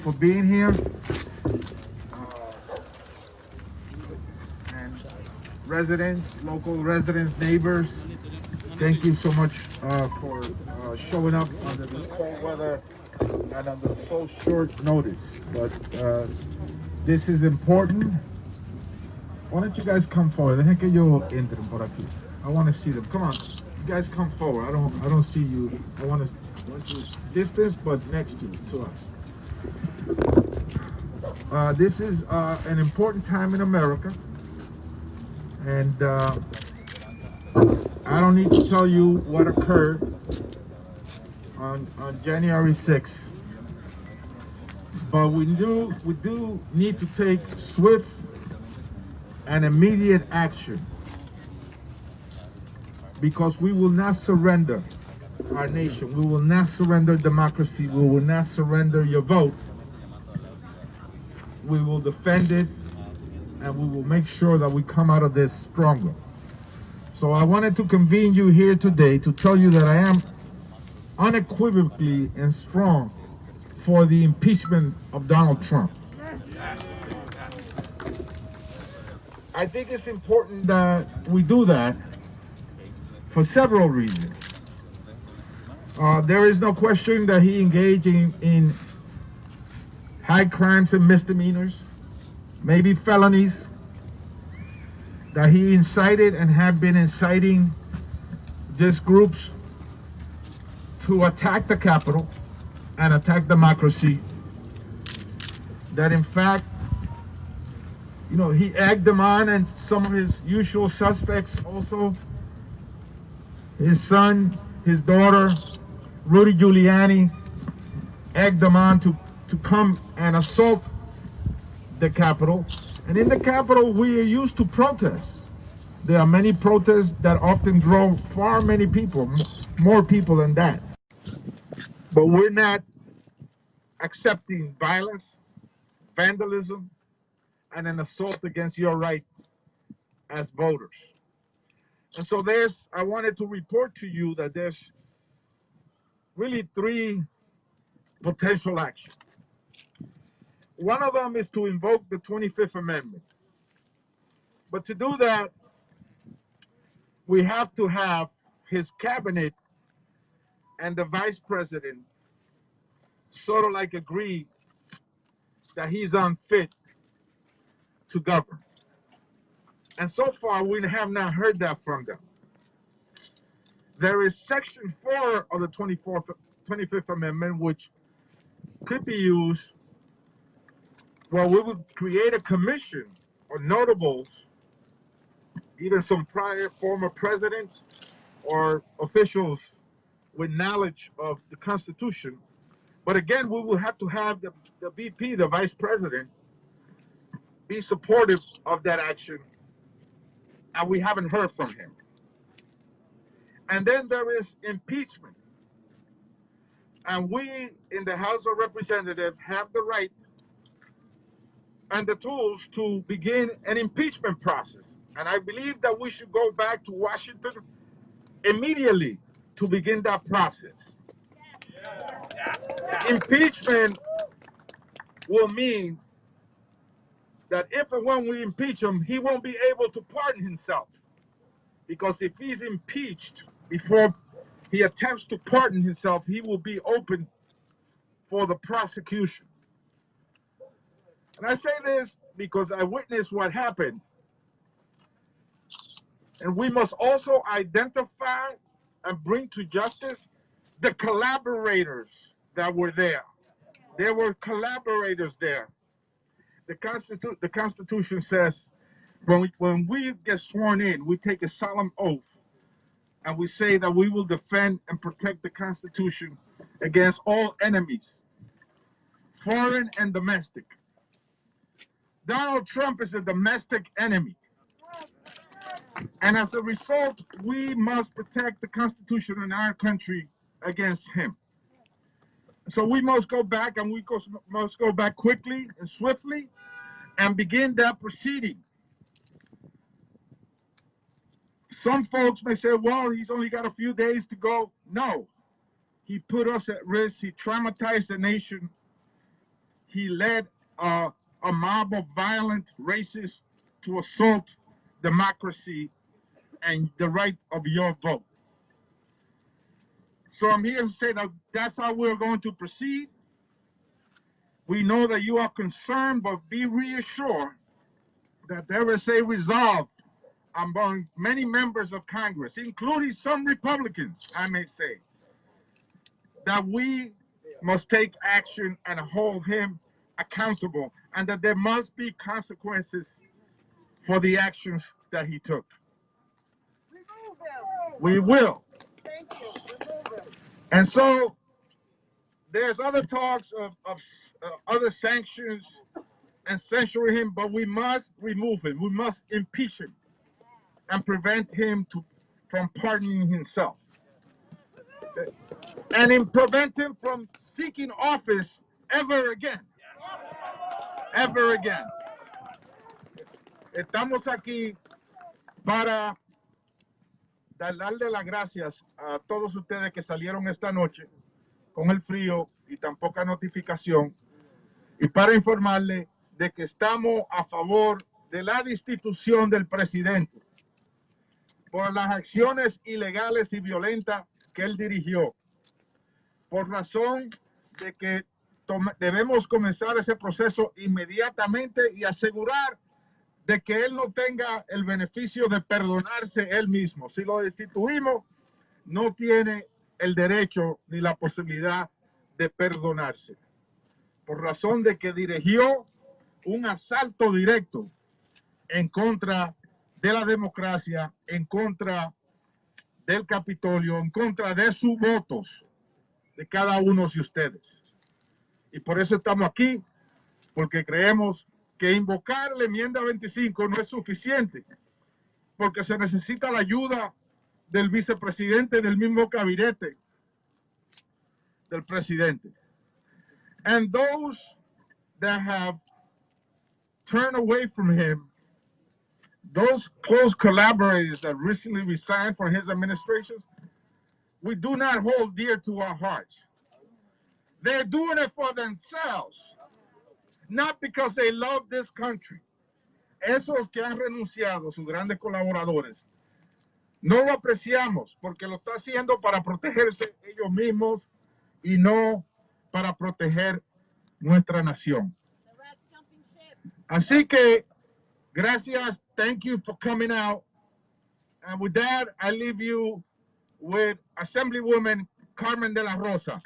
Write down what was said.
For being here and local residents, neighbors, thank you so much for showing up under this cold weather and under so short notice. But this is important. Why don't you guys come forward? Dejen que yo entren por aquí. I want to see them. Come on, you guys come forward. I don't see you. I want to distance, but next to us. This is an important time in America, and I don't need to tell you what occurred on January 6th, but we do need to take swift and immediate action, because we will not surrender our nation. We will not surrender democracy. We will not surrender your vote. We will defend it, and we will make sure that we come out of this stronger. So I wanted to convene you here today to tell you that I am unequivocally and strong for the impeachment of Donald Trump. I think it's important that we do that for several reasons. There is no question that he engaged in high crimes and misdemeanors, maybe felonies, that he incited and have been inciting these groups to attack the Capitol and attack democracy. That in fact, you know, he egged them on, and some of his usual suspects also, his son, his daughter, Rudy Giuliani, egged them on to come and assault the Capitol. And in the Capitol, we are used to protests. There are many protests that often draw far many people, more people than that. But we're not accepting violence, vandalism, and an assault against your rights as voters. And so I wanted to report to you that there's really three potential actions. One of them is to invoke the 25th Amendment. But to do that, we have to have his cabinet and the vice president sort of like agree that he's unfit to govern. And so far, we have not heard that from them. There is Section 4 of the 25th Amendment, which could be used. Well, we would create a commission or notables, even some prior former presidents or officials with knowledge of the Constitution. But again, we will have to have the VP, the vice president, be supportive of that action, and we haven't heard from him. And then there is impeachment. And we in the House of Representatives have the right and the tools to begin an impeachment process. And I believe that we should go back to Washington immediately to begin that process. Impeachment will mean that if and when we impeach him, he won't be able to pardon himself. Because if he's impeached before he attempts to pardon himself, he will be open for the prosecution. And I say this because I witnessed what happened. And we must also identify and bring to justice the collaborators that were there. There were collaborators there. The Constitution says when we get sworn in, we take a solemn oath, and we say that we will defend and protect the Constitution against all enemies, foreign and domestic. Donald Trump is a domestic enemy. And as a result, we must protect the Constitution in our country against him. So we must go back, and we must go back quickly and swiftly and begin that proceeding. Some folks may say, well, he's only got a few days to go. No, he put us at risk. He traumatized the nation. he led a mob of violent racists to assault democracy and the right of your vote. So I'm here to say that that's how we're going to proceed. We know that you are concerned, but be reassured that there is a resolve among many members of Congress, including some Republicans, I may say, that we must take action and hold him accountable, and that there must be consequences for the actions that he took. Remove him. We will. Thank you. Remove him. And so there's other talks of other sanctions and censoring him, but we must remove him. We must impeach him and prevent him from pardoning himself. And prevent him from seeking office ever again. Ever again. Estamos aquí para darle las gracias a todos ustedes que salieron esta noche con el frío y tan poca notificación, y para informarle de que estamos a favor de la destitución del presidente por las acciones ilegales y violentas que él dirigió, por razón de que debemos comenzar ese proceso inmediatamente y asegurar de que él no tenga el beneficio de perdonarse él mismo. Si lo destituimos, no tiene el derecho ni la posibilidad de perdonarse, por razón de que dirigió un asalto directo en contra de la democracia, en contra del Capitolio, en contra de sus votos, de cada uno de ustedes. Y por eso estamos aquí, porque creemos que invocar la enmienda 25 no es suficiente, porque se necesita la ayuda del vicepresidente, del mismo gabinete del presidente. And those that have turned away from him, those close collaborators that recently resigned from his administration, we do not hold dear to our hearts. They're doing it for themselves, not because they love this country. Esos que han renunciado, sus grandes colaboradores, no lo apreciamos porque lo está haciendo para protegerse ellos mismos y no para proteger nuestra nación. Así que, gracias. Thank you for coming out. And with that, I leave you with Assemblywoman Carmen de la Rosa.